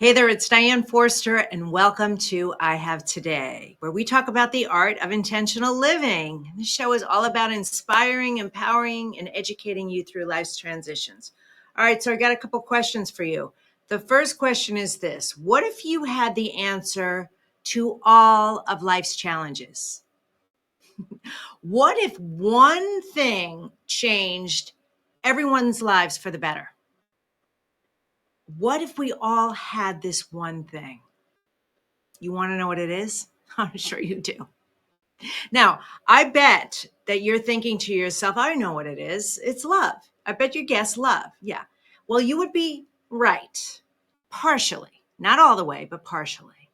Hey there, it's Diane Forster, and welcome to I Have Today, where we talk about the art of intentional living. This show is all about inspiring, empowering, and educating you through life's transitions. All right, so I got a couple questions for you. The first question is this: what if you had the answer to all of life's challenges? What if one thing changed everyone's lives for the better? What if we all had this one thing? You want to know what it is? I'm sure you do. Now, I bet that you're thinking to yourself, I know what it is. It's love. I bet you guess love. Yeah. Well, you would be right, partially, not all the way, but partially.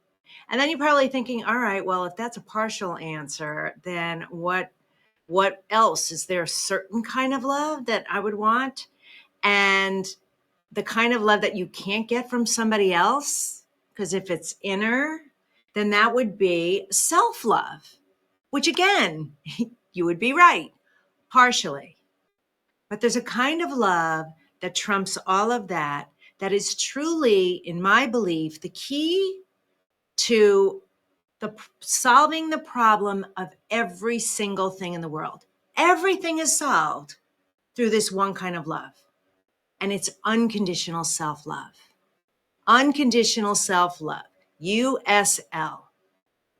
And then you're probably thinking, all right, well, if that's a partial answer, then what else? Is there a certain kind of love that I would want? And the kind of love that you can't get from somebody else? Because if it's inner, then that would be self-love, which again, you would be right, partially. But there's a kind of love that trumps all of that, that is truly, in my belief, the key to solving the problem of every single thing in the world. Everything is solved through this one kind of love, and it's unconditional self-love. Unconditional self-love, USL.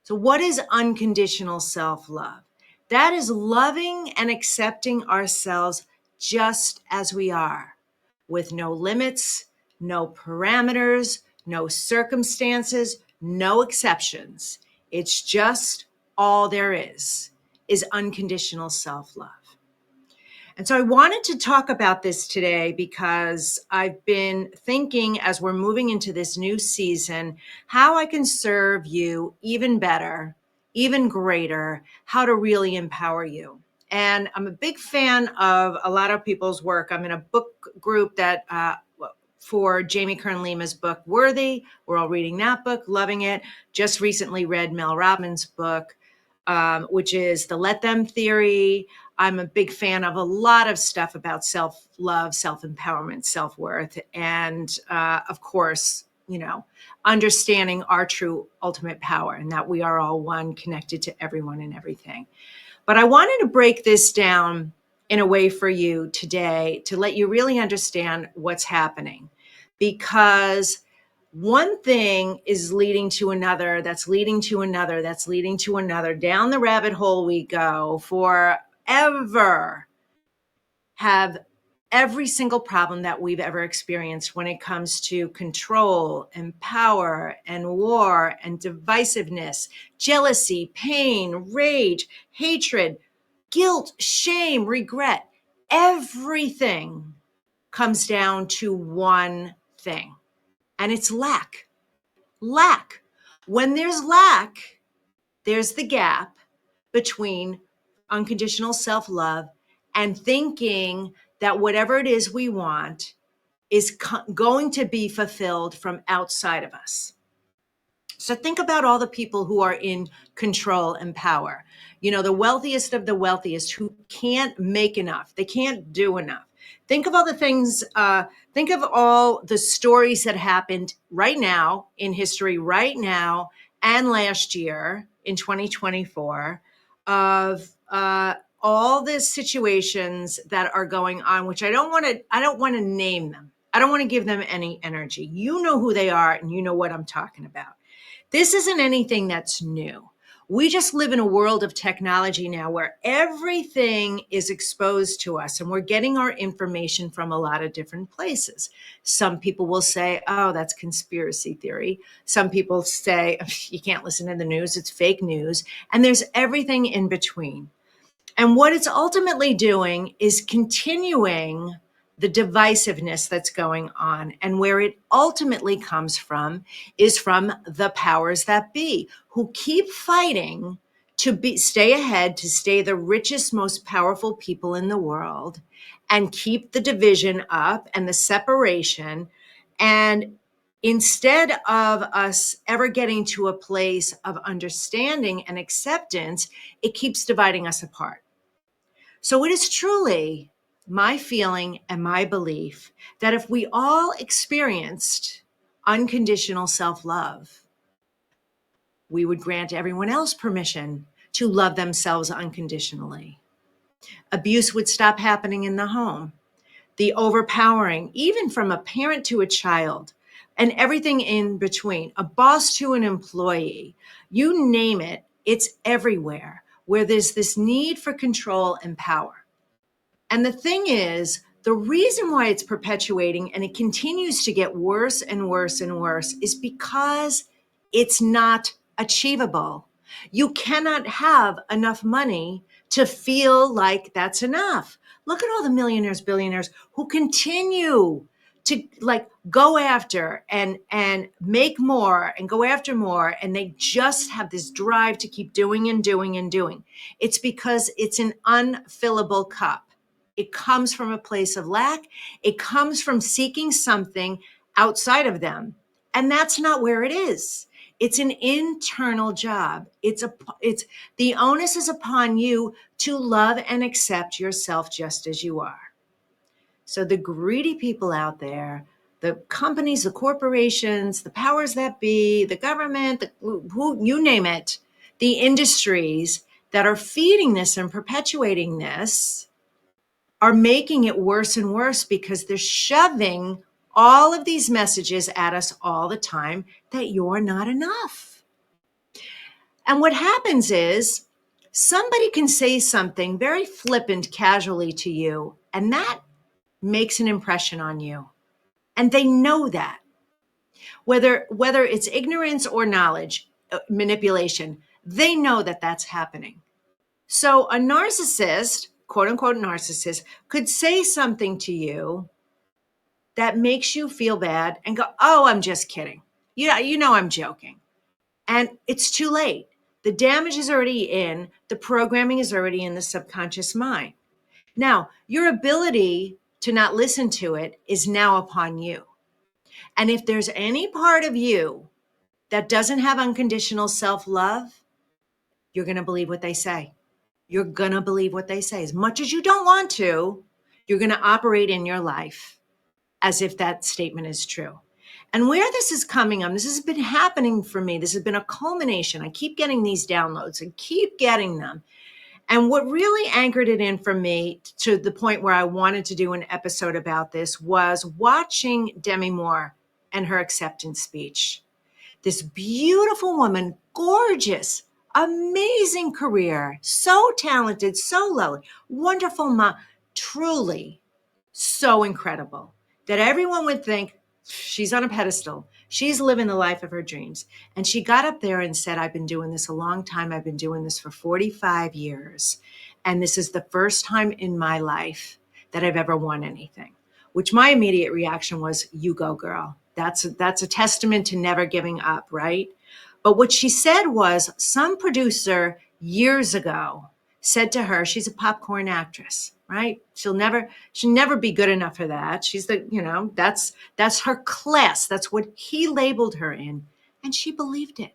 So what is unconditional self-love? That is loving and accepting ourselves just as we are, with no limits, no parameters, no circumstances, no exceptions. It's just all there is unconditional self-love. And so I wanted to talk about this today because I've been thinking, as we're moving into this new season, how I can serve you even better, even greater, how to really empower you. And I'm a big fan of a lot of people's work. I'm in a book group that for Jamie Kern Lima's book, Worthy. We're all reading that book, loving it. Just recently read Mel Robbins' book, which is the Let Them Theory. I'm a big fan of a lot of stuff about self-love, self-empowerment, self-worth, and of course, understanding our true ultimate power and that we are all one, connected to everyone and everything. But I wanted to break this down in a way for you today to let you really understand what's happening, because one thing is leading to another, that's leading to another, that's leading to another. Down the rabbit hole we go forever. Have every single problem that we've ever experienced when it comes to control and power and war and divisiveness, jealousy, pain, rage, hatred, guilt, shame, regret. Everything comes down to one thing. And it's lack. Lack. When there's lack, there's the gap between unconditional self-love and thinking that whatever it is we want is going to be fulfilled from outside of us. So think about all the people who are in control and power. The wealthiest of the wealthiest who can't make enough. They can't do enough. Think of all the things, think of all the stories that happened right now in history, right now, and last year in 2024 of all the situations that are going on, which I don't want to name them. I don't want to give them any energy. You know who they are and you know what I'm talking about. This isn't anything that's new. We just live in a world of technology now where everything is exposed to us and we're getting our information from a lot of different places. Some people will say, oh, that's conspiracy theory. Some people say, you can't listen to the news, it's fake news. And there's everything in between. And what it's ultimately doing is continuing the divisiveness that's going on. And where it ultimately comes from is from the powers that be, who keep fighting to stay ahead, to stay the richest, most powerful people in the world, and keep the division up and the separation. And instead of us ever getting to a place of understanding and acceptance, it keeps dividing us apart. So it is truly my feeling and my belief that if we all experienced unconditional self-love, we would grant everyone else permission to love themselves unconditionally. Abuse would stop happening in the home. The overpowering, even from a parent to a child, and everything in between, a boss to an employee, you name it, it's everywhere where there's this need for control and power. And the thing is, the reason why it's perpetuating and it continues to get worse and worse and worse is because it's not achievable. You cannot have enough money to feel like that's enough. Look at all the millionaires, billionaires who continue to like go after and make more and go after more, and they just have this drive to keep doing and doing and doing. It's because it's an unfillable cup. It comes from a place of lack. It comes from seeking something outside of them. And that's not where it is. It's an internal job. It's the onus is upon you to love and accept yourself just as you are. So the greedy people out there, the companies, the corporations, the powers that be, the government, who you name it, the industries that are feeding this and perpetuating this, are making it worse and worse because they're shoving all of these messages at us all the time that you're not enough. And what happens is somebody can say something very flippant casually to you, and that makes an impression on you. And they know that. Whether it's ignorance or knowledge, manipulation, they know that that's happening. So a narcissist, quote unquote narcissist, could say something to you that makes you feel bad and go, oh, I'm just kidding. Yeah, you know I'm joking. And it's too late. The damage is already in, the programming is already in the subconscious mind. Now, your ability to not listen to it is now upon you. And if there's any part of you that doesn't have unconditional self-love, you're going to believe what they say. You're going to believe what they say. As much as you don't want to, you're going to operate in your life as if that statement is true. And where this is coming on, this has been happening for me. This has been a culmination. I keep getting these downloads and keep getting them. And what really anchored it in for me to the point where I wanted to do an episode about this was watching Demi Moore and her acceptance speech. This beautiful woman, gorgeous, amazing career, so talented, so lovely, wonderful mom, truly so incredible that everyone would think she's on a pedestal. She's living the life of her dreams. And she got up there and said, I've been doing this a long time. I've been doing this for 45 years. And this is the first time in my life that I've ever won anything, which my immediate reaction was, you go, girl. That's a testament to never giving up, right? But what she said was some producer years ago said to her, she's a popcorn actress, right? She'll never be good enough for that. She's that's her class. That's what he labeled her in. And she believed it.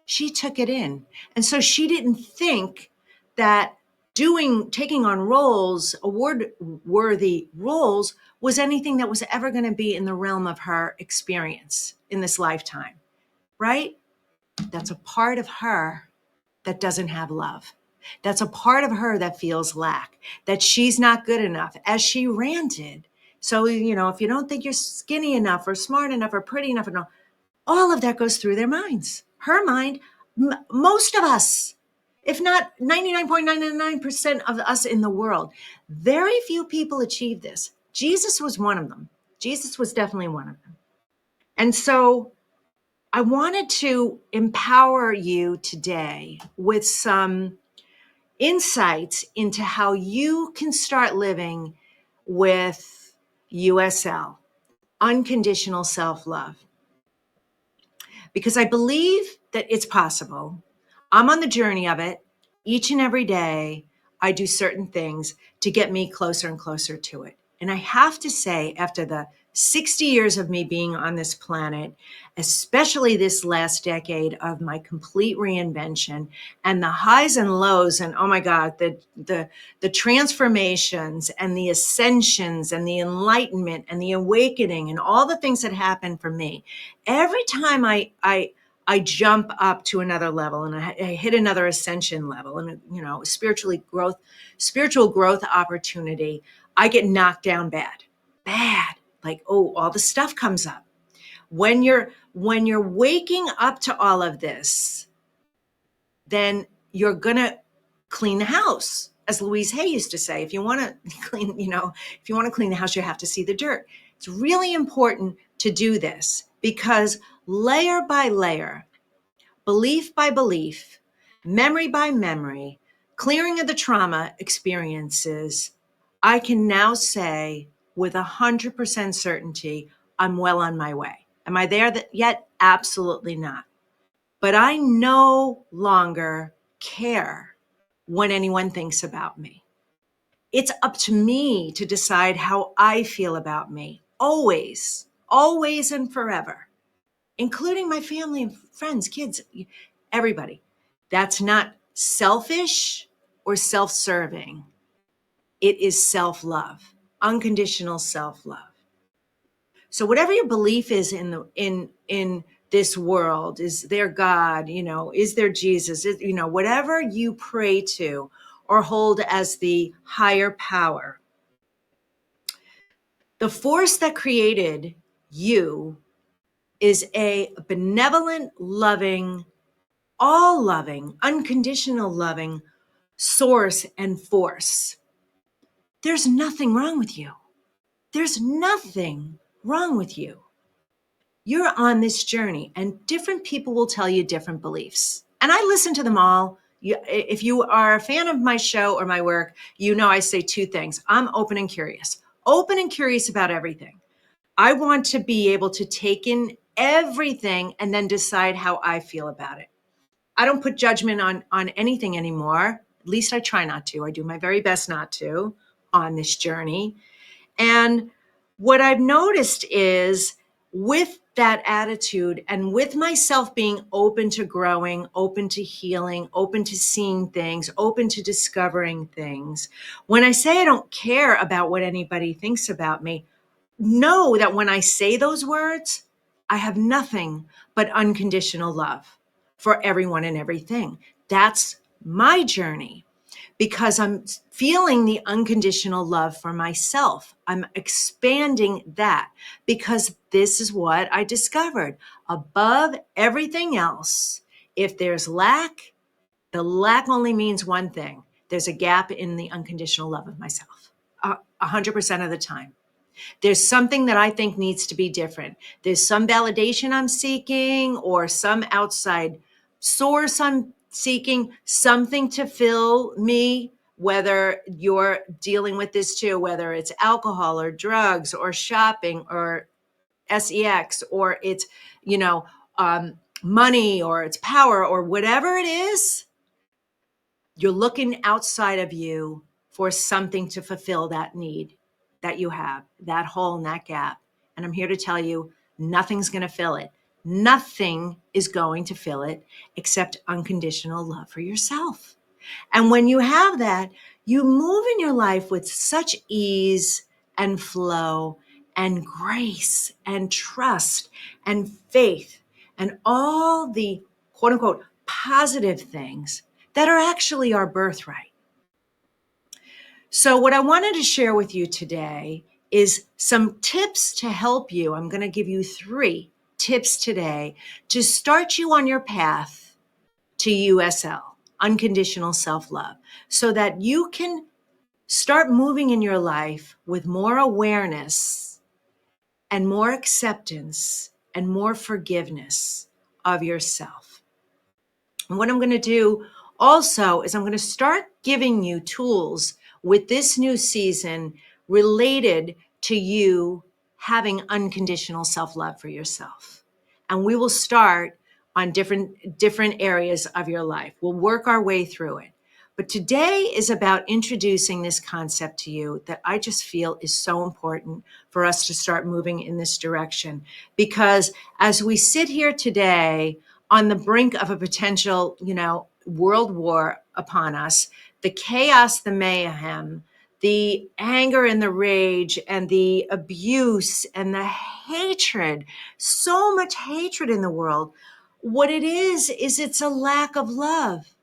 She took it in. And so she didn't think that taking on roles, award-worthy roles, was anything that was ever going to be in the realm of her experience in this lifetime, right? That's a part of her that doesn't have love. That's a part of her that feels lack, that she's not good enough, as she ranted. So, if you don't think you're skinny enough or smart enough or pretty enough, and all of that goes through their minds. Her mind, most of us, if not 99.99% of us in the world, very few people achieve this. Jesus was one of them. Jesus was definitely one of them. And so I wanted to empower you today with some insights into how you can start living with USL, unconditional self-love. Because I believe that it's possible. I'm on the journey of it. Each and every day, I do certain things to get me closer and closer to it. And I have to say, after the 60 years of me being on this planet, especially this last decade of my complete reinvention and the highs and lows, and oh my God, the transformations and the ascensions and the enlightenment and the awakening and all the things that happen for me. Every time I jump up to another level and I hit another ascension level and, spiritual growth opportunity, I get knocked down bad. Like, oh, all the stuff comes up. When you're waking up to all of this, then you're gonna clean the house. As Louise Hay used to say, if you want to clean the house, you have to see the dirt. It's really important to do this because layer by layer, belief by belief, memory by memory, clearing of the trauma experiences, I can now say with 100% certainty, I'm well on my way. Am I there yet? Absolutely not. But I no longer care what anyone thinks about me. It's up to me to decide how I feel about me, always, always and forever, including my family and friends, kids, everybody. That's not selfish or self-serving. It is self-love, unconditional self-love. So whatever your belief is in this world, is there God, is there Jesus, whatever you pray to or hold as the higher power, the force that created you is a benevolent, loving, all loving, unconditional loving source and force. There's nothing wrong with you. There's nothing wrong with you. You're on this journey, and different people will tell you different beliefs. And I listen to them all. If you are a fan of my show or my work, I say two things. I'm open and curious about everything. I want to be able to take in everything and then decide how I feel about it. I don't put judgment on anything anymore. At least I try not to. I do my very best not to on this journey. And what I've noticed is with that attitude and with myself being open to growing, open to healing, open to seeing things, open to discovering things, when I say I don't care about what anybody thinks about me, know that when I say those words, I have nothing but unconditional love for everyone and everything. That's my journey because I'm feeling the unconditional love for myself. I'm expanding that because this is what I discovered. Above everything else, if there's lack, the lack only means one thing. There's a gap in the unconditional love of myself, 100% of the time. There's something that I think needs to be different. There's some validation I'm seeking or some outside source I'm seeking, something to fill me, whether you're dealing with this too, whether it's alcohol or drugs or shopping or sex or it's, money or it's power or whatever it is. You're looking outside of you for something to fulfill that need that you have, that hole and that gap. And I'm here to tell you, nothing's going to fill it. Nothing is going to fill it except unconditional love for yourself. And when you have that, you move in your life with such ease and flow and grace and trust and faith and all the quote unquote positive things that are actually our birthright. So what I wanted to share with you today is some tips to help you. I'm going to give you 3 tips today to start you on your path to USL, unconditional self-love, so that you can start moving in your life with more awareness and more acceptance and more forgiveness of yourself. And what I'm going to do also is I'm going to start giving you tools with this new season related to you having unconditional self-love for yourself. And we will start on different areas of your life. We'll work our way through it. But today is about introducing this concept to you that I just feel is so important for us to start moving in this direction. Because as we sit here today on the brink of a potential, world war upon us, the chaos, the mayhem, the anger and the rage and the abuse and the hatred, so much hatred in the world. What it is it's a lack of love.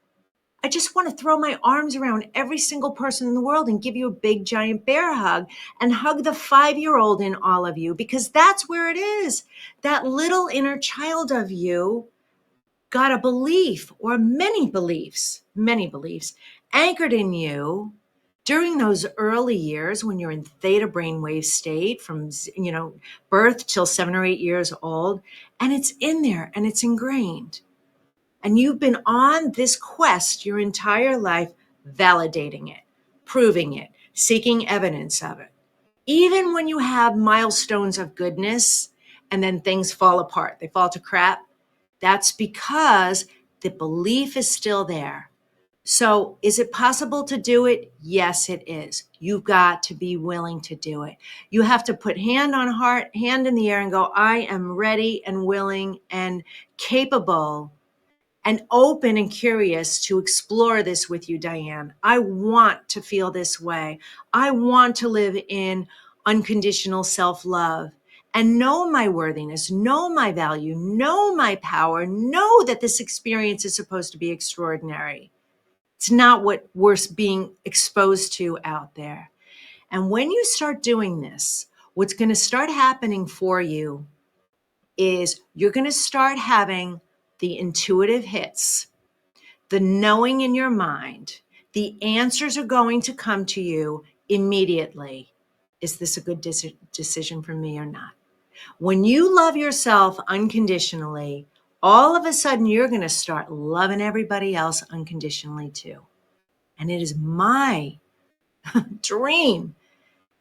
I just want to throw my arms around every single person in the world and give you a big giant bear hug and hug the 5-year-old in all of you, because that's where it is. That little inner child of you got a belief, or many beliefs anchored in you during those early years when you're in theta brainwave state from, birth till 7 or 8 years old. And it's in there and it's ingrained. And you've been on this quest your entire life, validating it, proving it, seeking evidence of it. Even when you have milestones of goodness and then things fall apart, they fall to crap, that's because the belief is still there. So is it possible to do it? Yes, it is. You've got to be willing to do it. You have to put hand on heart, hand in the air and go, I am ready and willing and capable and open and curious to explore this with you, Diane. I want to feel this way. I want to live in unconditional self-love and know my worthiness, know my value, know my power, know that this experience is supposed to be extraordinary. It's not what we're being exposed to out there. And when you start doing this, what's going to start happening for you is you're going to start having the intuitive hits, the knowing in your mind. The answers are going to come to you immediately. Is this a good decision for me or not? When you love yourself unconditionally, all of a sudden you're going to start loving everybody else unconditionally too. And it is my dream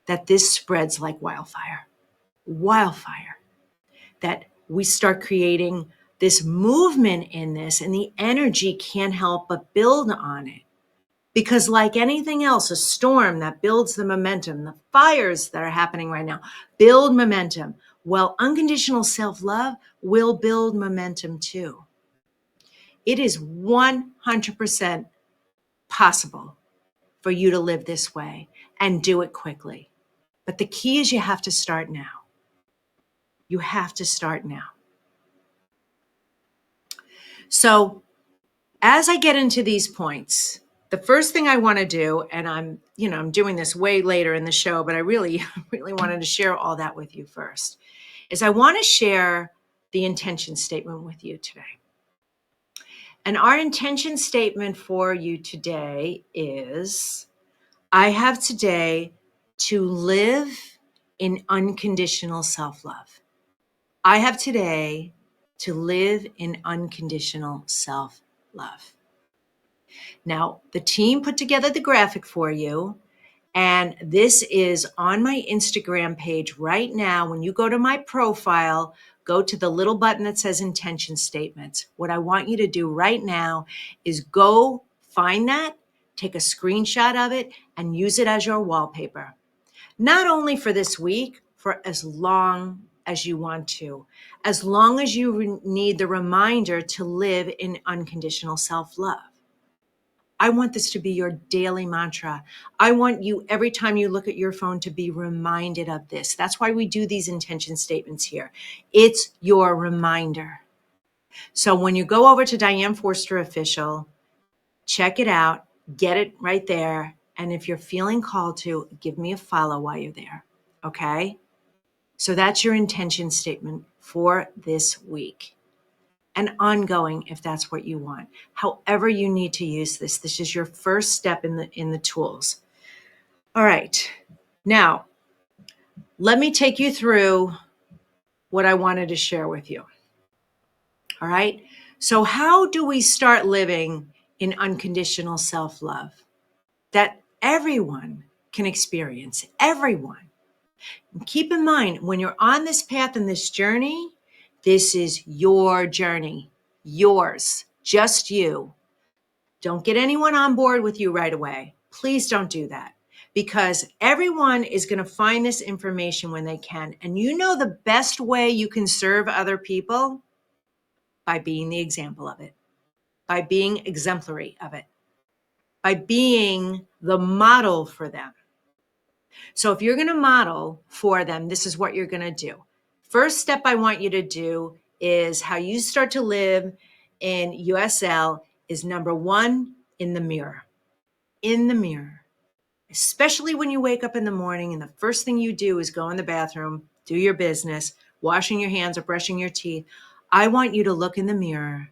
that this spreads like wildfire, that we start creating this movement in this, and the energy can't help but build on it. Because like anything else, a storm that builds the momentum, the fires that are happening right now build momentum. Well, unconditional self-love will build momentum too. It is 100% possible for you to live this way and do it quickly. But the key is you have to start now. You have to start now. So as I get into these points, the first thing I want to do, and I'm doing this way later in the show, but I really wanted to share all that with you first, is I want to share the intention statement with you today. And our intention statement for you today is, I have today to live in unconditional self-love. I have today to live in unconditional self-love. Now, the team put together the graphic for you, and this is on my Instagram page right now. When you go to my profile, go to the little button that says intention statements. What I want you to do right now is go find that, take a screenshot of it, and use it as your wallpaper. Not only for this week, for as long as you want to, as long as you need the reminder to live in unconditional self-love. I want this to be your daily mantra. I want you, every time you look at your phone, to be reminded of this. That's why we do these intention statements here. It's your reminder. So when you go over to Diane Forster Official, check it out, get it right there. And if you're feeling called to, give me a follow while you're there. Okay? So that's your intention statement for this week. And ongoing, if that's what you want. However you need to use this. This is your first step in the tools. All right. Now, let me take you through what I wanted to share with you. All right. So how do we start living in unconditional self-love that everyone can experience? Everyone. And keep in mind, when you're on this path and this journey, this is your journey. Yours, just you. Don't get anyone on board with you right away. Please don't do that, because everyone is going to find this information when they can. And you know the best way you can serve other people? By being the example of it, by being exemplary of it, by being the model for them. So if you're going to model for them, this is what you're going to do. First step I want you to do is how you start to live in USL is number one, in the mirror. In the mirror. Especially when you wake up in the morning and the first thing you do is go in the bathroom, do your business, washing your hands or brushing your teeth. I want you to look in the mirror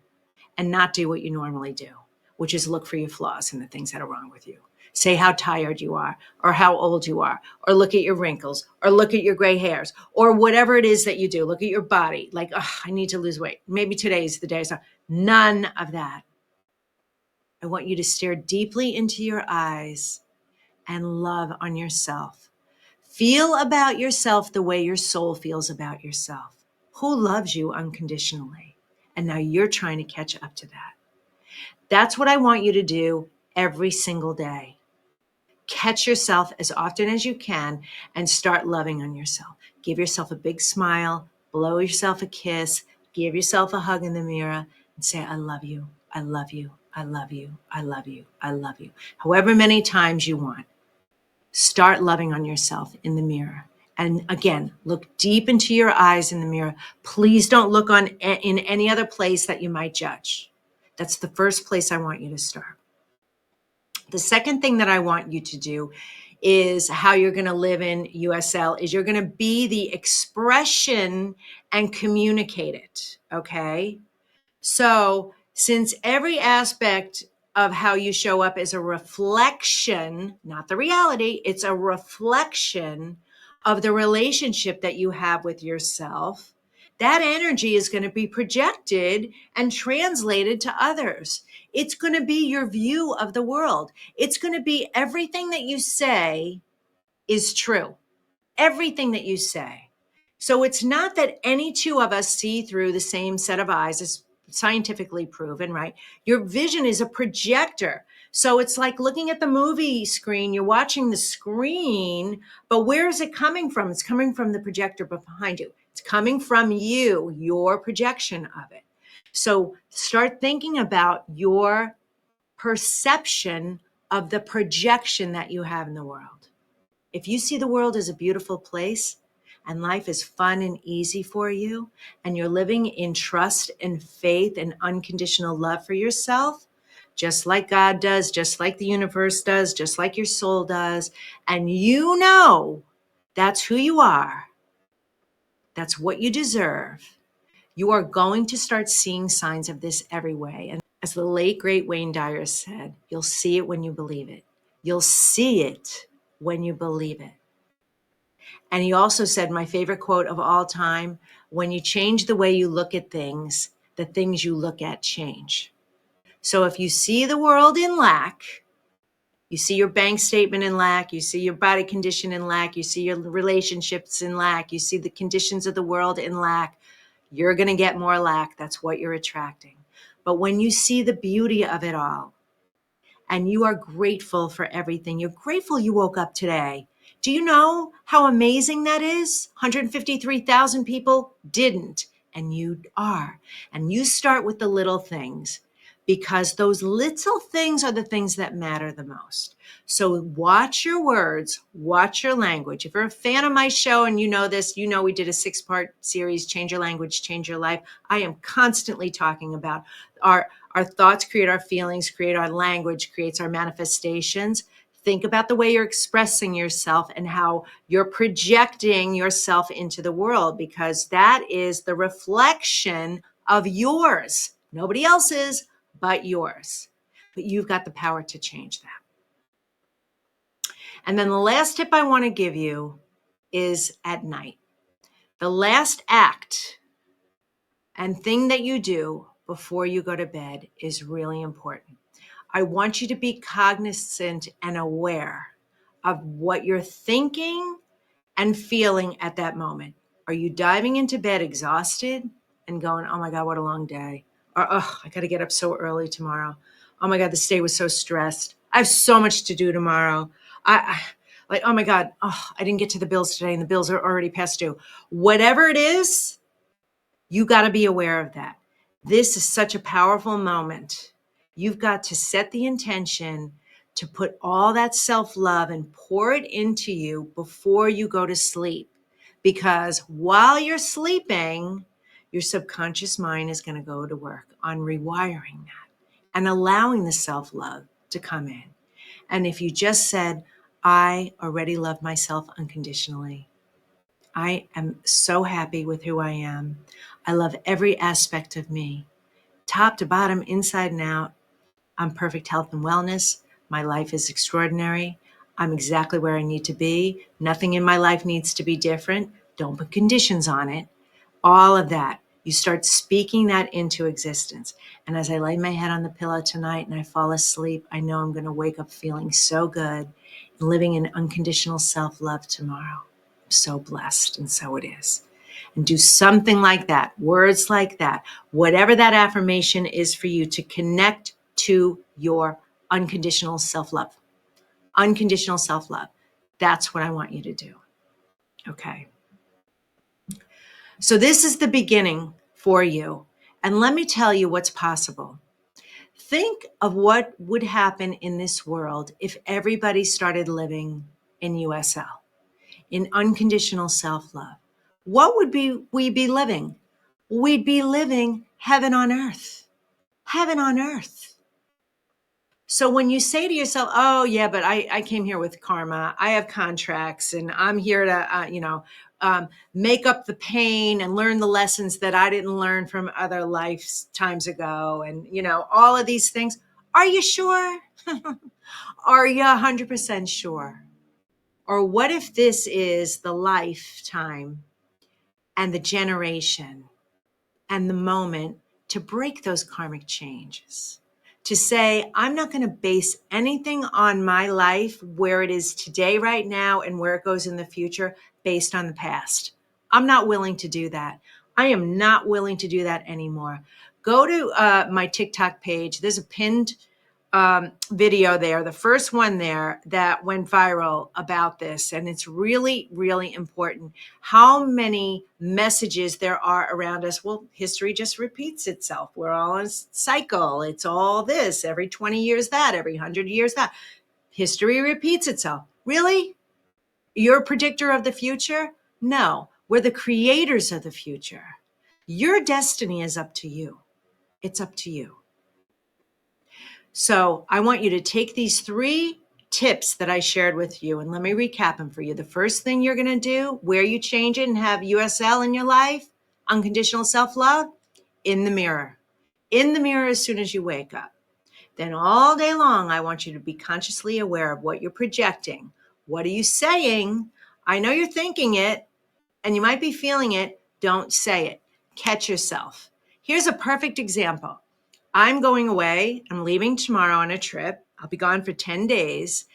and not do what you normally do, which is look for your flaws and the things that are wrong with you. Say how tired you are, or how old you are, or look at your wrinkles, or look at your gray hairs, or whatever it is that you do. Look at your body. Like, oh, I need to lose weight. Maybe today's the day. So none of that. I want you to stare deeply into your eyes and love on yourself. Feel about yourself the way your soul feels about yourself. Who loves you unconditionally? And now you're trying to catch up to that. That's what I want you to do every single day. Catch yourself as often as you can and start loving on yourself. Give yourself a big smile, blow yourself a kiss, give yourself a hug in the mirror and say, I love you, I love you, I love you, I love you, I love you. However many times you want. Start loving on yourself in the mirror. And again, look deep into your eyes in the mirror. Please don't look in any other place that you might judge. That's the first place I want you to start. The second thing that I want you to do is how you're going to live in USL is you're going to be the expression and communicate it. Okay. So since every aspect of how you show up is a reflection, not the reality, it's a reflection of the relationship that you have with yourself, that energy is going to be projected and translated to others. It's going to be your view of the world. It's going to be everything that you say is true. Everything that you say. So it's not that any two of us see through the same set of eyes. It's scientifically proven, right? Your vision is a projector. So it's like looking at the movie screen. You're watching the screen, but where is it coming from? It's coming from the projector behind you. It's coming from you, your projection of it. So start thinking about your perception of the projection that you have in the world. If you see the world as a beautiful place and life is fun and easy for you, and you're living in trust and faith and unconditional love for yourself, just like God does, just like the universe does, just like your soul does, and you know that's who you are, that's what you deserve, you are going to start seeing signs of this every way. And as the late, great Wayne Dyer said, you'll see it when you believe it. You'll see it when you believe it. And he also said, my favorite quote of all time, when you change the way you look at things, the things you look at change. So if you see the world in lack, you see your bank statement in lack, you see your body condition in lack, you see your relationships in lack, you see the conditions of the world in lack, you're going to get more lack. That's what you're attracting. But when you see the beauty of it all, and you are grateful for everything, you're grateful you woke up today. Do you know how amazing that is? 153,000 people didn't, and you are. And you start with the little things, because those little things are the things that matter the most. So watch your words, watch your language. If you're a fan of my show and you know this, you know we did a 6-part series, Change Your Language, Change Your Life. I am constantly talking about our thoughts create our feelings, create our language, creates our manifestations. Think about the way you're expressing yourself and how you're projecting yourself into the world, because that is the reflection of yours. Nobody else's but yours. But you've got the power to change that. And then the last tip I want to give you is at night. The last act and thing that you do before you go to bed is really important. I want you to be cognizant and aware of what you're thinking and feeling at that moment. Are you diving into bed exhausted and going, oh my God, what a long day? Or, oh, I got to get up so early tomorrow. Oh my God, this day was so stressed. I have so much to do tomorrow. I like, oh my God, oh, I didn't get to the bills today and the bills are already past due. Whatever it is, you got to be aware of that. This is such a powerful moment. You've got to set the intention to put all that self-love and pour it into you before you go to sleep. Because while you're sleeping, your subconscious mind is going to go to work on rewiring that and allowing the self-love to come in. And if you just said, I already love myself unconditionally. I am so happy with who I am. I love every aspect of me, top to bottom, inside and out. I'm perfect health and wellness. My life is extraordinary. I'm exactly where I need to be. Nothing in my life needs to be different. Don't put conditions on it. All of that. You start speaking that into existence. And as I lay my head on the pillow tonight and I fall asleep, I know I'm going to wake up feeling so good and living in unconditional self-love tomorrow. I'm so blessed, and so it is. And do something like that, words like that, whatever that affirmation is for you to connect to your unconditional self-love. Unconditional self-love. That's what I want you to do. Okay. So this is the beginning for you. And let me tell you what's possible. Think of what would happen in this world if everybody started living in USL, in unconditional self-love. What would we be living? We'd be living heaven on earth. Heaven on earth. So when you say to yourself, oh yeah, but I came here with karma, I have contracts and I'm here to, make up the pain and learn the lessons that I didn't learn from other lifetimes ago. And, all of these things. Are you sure? Are you 100% sure? Or what if this is the lifetime and the generation and the moment to break those karmic changes? To say, I'm not going to base anything on my life where it is today, right now, and where it goes in the future based on the past. I'm not willing to do that. I am not willing to do that anymore. Go to my TikTok page. There's a pinned video there, the first one there that went viral about this. And it's really, really important how many messages there are around us. Well, history just repeats itself. We're all in a cycle. It's all this, every 20 years that, every 100 years that. History repeats itself. Really? You're a predictor of the future? No, we're the creators of the future. Your destiny is up to you. It's up to you. So I want you to take these 3 tips that I shared with you, and let me recap them for you. The first thing you're going to do, where you change it and have USL in your life, unconditional self-love, in the mirror. In the mirror as soon as you wake up. Then all day long, I want you to be consciously aware of what you're projecting. What are you saying? I know you're thinking it, and you might be feeling it. Don't say it. Catch yourself. Here's a perfect example. I'm going away. I'm leaving tomorrow on a trip. I'll be gone for 10 days.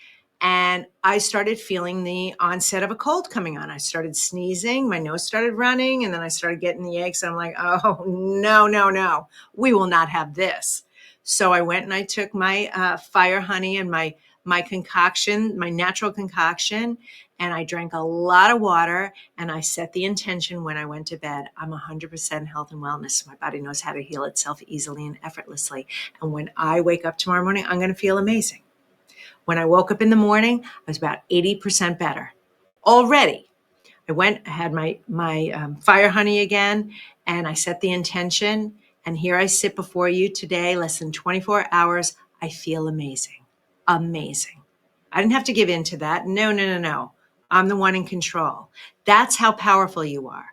And I started feeling the onset of a cold coming on. I started sneezing. My nose started running. And then I started getting the aches. I'm like, oh, no, no, no. We will not have this. So I went and I took my fire honey and my concoction, my natural concoction, and I drank a lot of water, and I set the intention when I went to bed. I'm 100% health and wellness. My body knows how to heal itself easily and effortlessly. And when I wake up tomorrow morning, I'm going to feel amazing. When I woke up in the morning, I was about 80% better already. I had my fire honey again, and I set the intention. And here I sit before you today, less than 24 hours. I feel amazing. Amazing. I didn't have to give in to that. No, no, no, no. I'm the one in control. That's how powerful you are.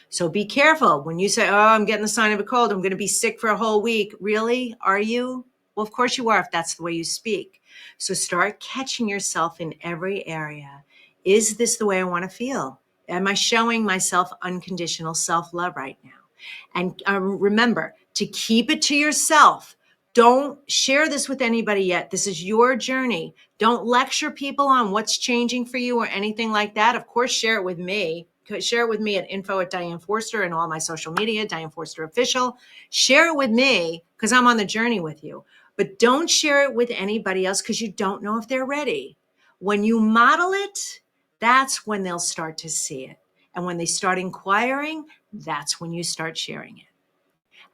So be careful when you say, oh, I'm getting the sign of a cold. I'm going to be sick for a whole week. Really? Are you? Well, of course you are if that's the way you speak. So start catching yourself in every area. Is this the way I want to feel? Am I showing myself unconditional self-love right now? And remember to keep it to yourself. Don't share this with anybody yet. This is your journey. Don't lecture people on what's changing for you or anything like that. Of course, share it with me. Share it with me at info@Diane Forster and all my social media, Diane Forster Official. Share it with me because I'm on the journey with you. but don't share it with anybody else because you don't know if they're ready. When you model it, that's when they'll start to see it. And when they start inquiring, that's when you start sharing it.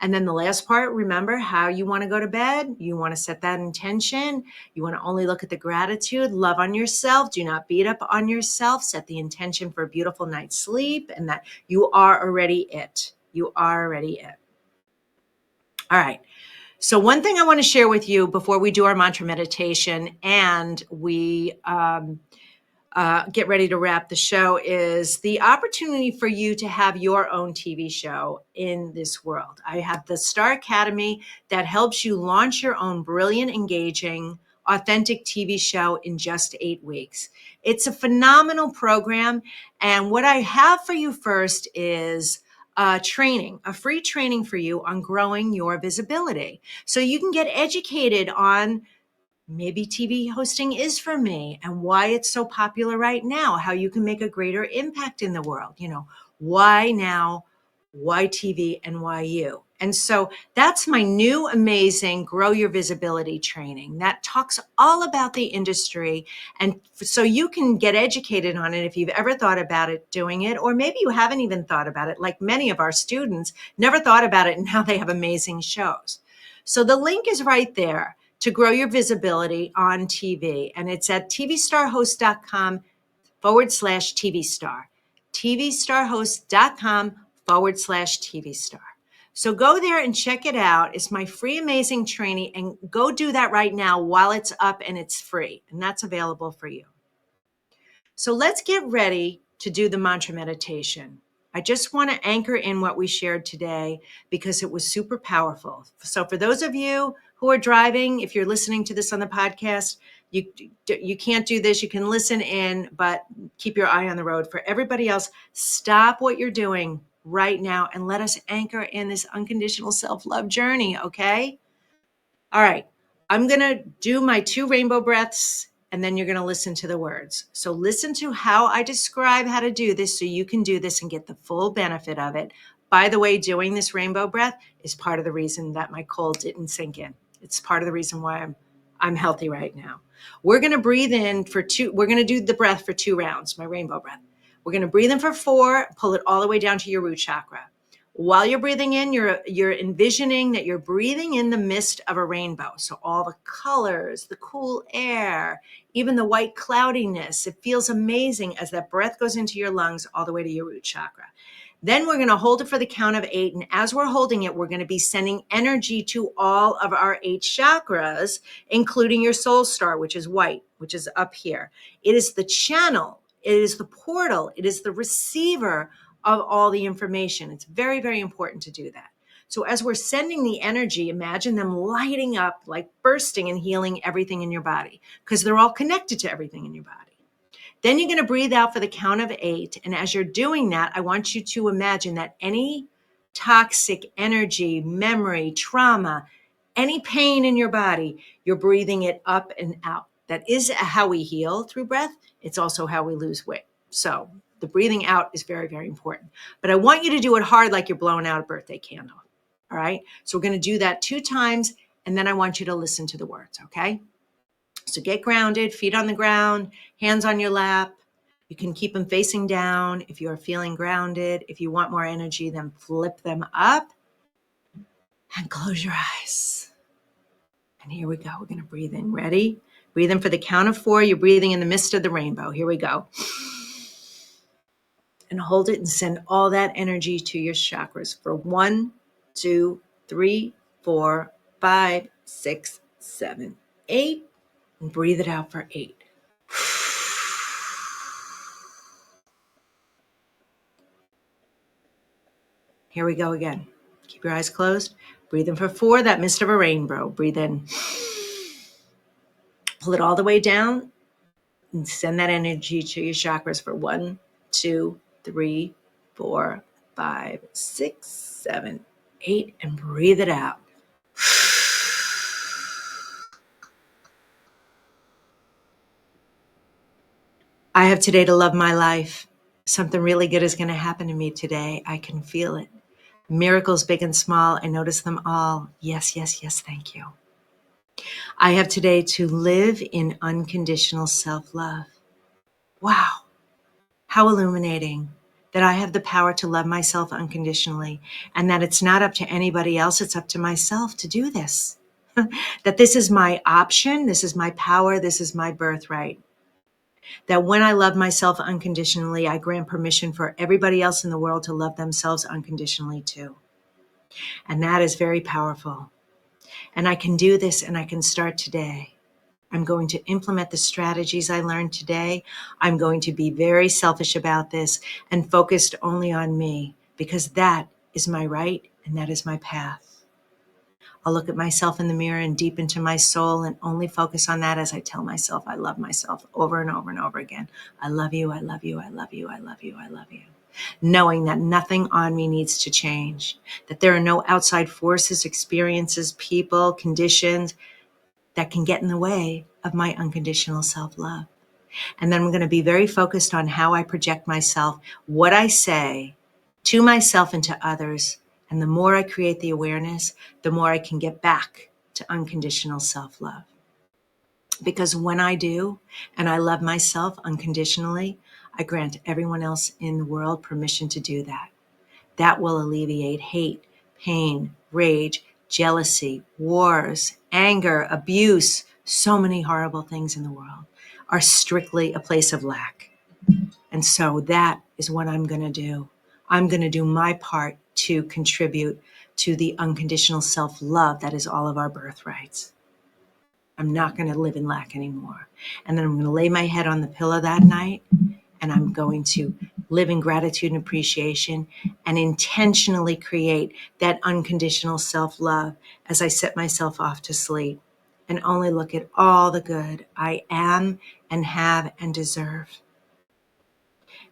And then the last part, remember how you want to go to bed. You want to set that intention. You want to only look at the gratitude, love on yourself. Do not beat up on yourself. Set the intention for a beautiful night's sleep and that you are already it. You are already it. All right. So one thing I want to share with you before we do our mantra meditation and we get ready to wrap the show is the opportunity for you to have your own TV show in this world. I have the Star Academy that helps you launch your own brilliant, engaging, authentic TV show in just 8 weeks. It's a phenomenal program. And what I have for you first is a free training for you on growing your visibility. So you can get educated on maybe TV hosting is for me and why it's so popular right now, how you can make a greater impact in the world. Why now, why TV, and why you? And so that's my new amazing Grow Your Visibility training that talks all about the industry. And so you can get educated on it if you've ever thought about it doing it, or maybe you haven't even thought about it, like many of our students never thought about it, and now they have amazing shows. So the link is right there to grow your visibility on TV. And it's at tvstarhost.com/TV star. tvstarhost.com/TV star. So go there and check it out. It's my free, amazing training. And go do that right now while it's up and it's free. And that's available for you. So let's get ready to do the mantra meditation. I just want to anchor in what we shared today because it was super powerful. So for those of you who are driving, if you're listening to this on the podcast, you can't do this. You can listen in, but keep your eye on the road. For everybody else, stop what you're doing right now and let us anchor in this unconditional self-love journey, okay? All right. I'm going to do my 2 rainbow breaths and then you're going to listen to the words. So listen to how I describe how to do this so you can do this and get the full benefit of it. By the way, doing this rainbow breath is part of the reason that my cold didn't sink in. It's part of the reason why I'm healthy right now. We're going to breathe in for 2. We're going to do the breath for 2 rounds, my rainbow breath. We're going to breathe in for 4, pull it all the way down to your root chakra. While you're breathing in, you're envisioning that you're breathing in the mist of a rainbow. So all the colors, the cool air, even the white cloudiness, it feels amazing as that breath goes into your lungs all the way to your root chakra. Then we're going to hold it for the count of 8. And as we're holding it, we're going to be sending energy to all of our 8 chakras, including your soul star, which is white, which is up here. It is the channel. It is the portal. It is the receiver of all the information. It's very, very important to do that. So as we're sending the energy, imagine them lighting up, like bursting and healing everything in your body because they're all connected to everything in your body. Then you're going to breathe out for the count of 8. And as you're doing that, I want you to imagine that any toxic energy, memory, trauma, any pain in your body, you're breathing it up and out. That is how we heal through breath. It's also how we lose weight. So the breathing out is very, very important. But I want you to do it hard like you're blowing out a birthday candle. All right? So we're going to do that 2 times, and then I want you to listen to the words, okay? So get grounded, feet on the ground, hands on your lap. You can keep them facing down if you are feeling grounded. If you want more energy, then flip them up and close your eyes. And here we go. We're going to breathe in. Ready? Breathe in for the count of 4. You're breathing in the mist of the rainbow. Here we go. And hold it and send all that energy to your chakras for 1, 2, 3, 4, 5, 6, 7, 8. And breathe it out for 8. Here we go again. Keep your eyes closed. Breathe in for 4, that mist of a rainbow. Breathe in. Pull it all the way down and send that energy to your chakras for 1, 2, 3, 4, 5, 6, 7, 8, and breathe it out. I have today to love my life. Something really good is going to happen to me today. I can feel it. Miracles big and small, I notice them all. Yes, yes, yes, thank you. I have today to live in unconditional self-love. Wow, how illuminating that I have the power to love myself unconditionally and that it's not up to anybody else, it's up to myself to do this. That this is my option, this is my power, this is my birthright. That when I love myself unconditionally, I grant permission for everybody else in the world to love themselves unconditionally too. And that is very powerful. And I can do this and I can start today. I'm going to implement the strategies I learned today. I'm going to be very selfish about this and focused only on me because that is my right and that is my path. I'll look at myself in the mirror and deep into my soul and only focus on that as I tell myself I love myself over and over and over again. I love you, I love you, I love you, I love you, I love you. Knowing that nothing on me needs to change, that there are no outside forces, experiences, people, conditions that can get in the way of my unconditional self-love. And then I'm going to be very focused on how I project myself, what I say to myself and to others. And the more I create the awareness, the more I can get back to unconditional self-love. Because when I do, and I love myself unconditionally, I grant everyone else in the world permission to do that. That will alleviate hate, pain, rage, jealousy, wars, anger, abuse. So many horrible things in the world are strictly a place of lack. And so that is what I'm going to do. I'm going to do my part to contribute to the unconditional self-love that is all of our birthrights. I'm not going to live in lack anymore. And then I'm going to lay my head on the pillow that night and I'm going to live in gratitude and appreciation and intentionally create that unconditional self-love as I set myself off to sleep and only look at all the good I am and have and deserve.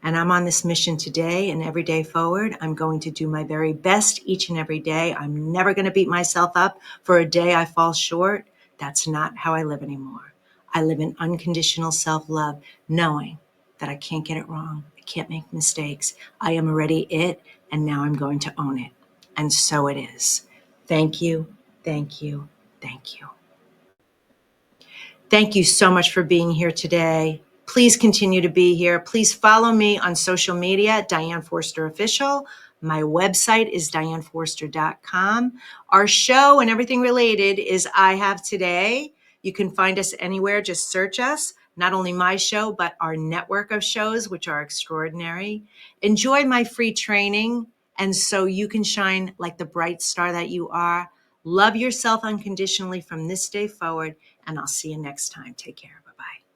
And I'm on this mission today and every day forward. I'm going to do my very best each and every day. I'm never going to beat myself up for a day I fall short. That's not how I live anymore. I live in unconditional self-love, knowing that I can't get it wrong. I can't make mistakes. I am already it, and now I'm going to own it. And so it is. Thank you, thank you, thank you. Thank you so much for being here today. Please continue to be here. Please follow me on social media, Diane Forster Official. My website is dianeforster.com. Our show and everything related is I Have Today. You can find us anywhere. Just search us. Not only my show, but our network of shows, which are extraordinary. Enjoy my free training, and so you can shine like the bright star that you are. Love yourself unconditionally from this day forward, and I'll see you next time. Take care. Bye-bye.